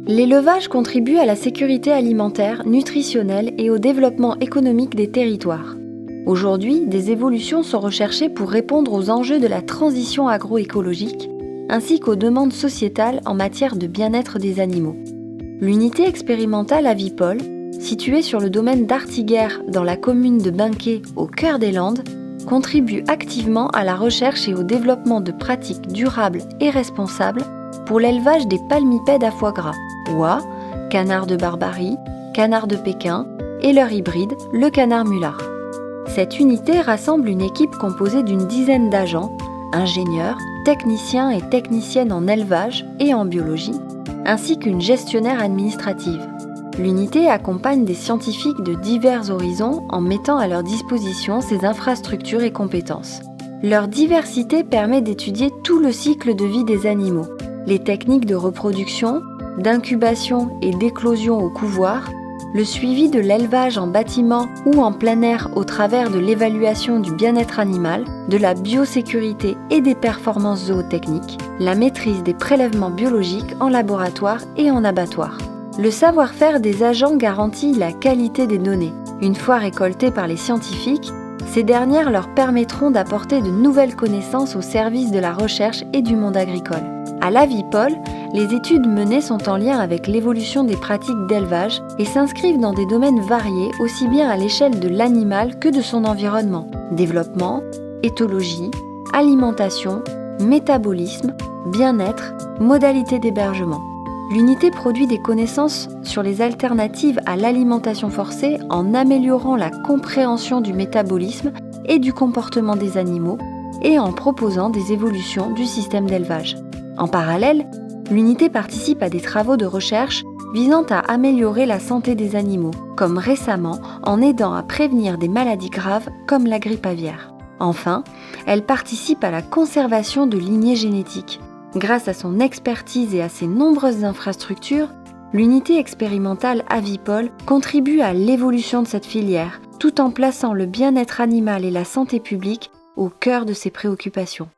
L'élevage contribue à la sécurité alimentaire, nutritionnelle et au développement économique des territoires. Aujourd'hui, des évolutions sont recherchées pour répondre aux enjeux de la transition agroécologique, ainsi qu'aux demandes sociétales en matière de bien-être des animaux. L'unité expérimentale Avipol, située sur le domaine d'Artiguères dans la commune de Benquet au cœur des Landes, contribue activement à la recherche et au développement de pratiques durables et responsables pour l'élevage des palmipèdes à foie gras, oies, canards de Barbarie, canards de Pékin et leur hybride, le canard mulard. Cette unité rassemble une équipe composée d'une dizaine d'agents, ingénieurs, techniciens et techniciennes en élevage et en biologie, ainsi qu'une gestionnaire administrative. L'unité accompagne des scientifiques de divers horizons en mettant à leur disposition ses infrastructures et compétences. Leur diversité permet d'étudier tout le cycle de vie des animaux, les techniques de reproduction, d'incubation et d'éclosion au couvoir, le suivi de l'élevage en bâtiment ou en plein air au travers de l'évaluation du bien-être animal, de la biosécurité et des performances zootechniques, la maîtrise des prélèvements biologiques en laboratoire et en abattoir. Le savoir-faire des agents garantit la qualité des données. Une fois récoltées par les scientifiques, ces dernières leur permettront d'apporter de nouvelles connaissances au service de la recherche et du monde agricole. À l'Avipol, les études menées sont en lien avec l'évolution des pratiques d'élevage et s'inscrivent dans des domaines variés aussi bien à l'échelle de l'animal que de son environnement. Développement, éthologie, alimentation, métabolisme, bien-être, modalités d'hébergement. L'unité produit des connaissances sur les alternatives à l'alimentation forcée en améliorant la compréhension du métabolisme et du comportement des animaux et en proposant des évolutions du système d'élevage. En parallèle, l'unité participe à des travaux de recherche visant à améliorer la santé des animaux, comme récemment en aidant à prévenir des maladies graves comme la grippe aviaire. Enfin, elle participe à la conservation de lignées génétiques. Grâce à son expertise et à ses nombreuses infrastructures, l'unité expérimentale Avipol contribue à l'évolution de cette filière, tout en plaçant le bien-être animal et la santé publique au cœur de ses préoccupations.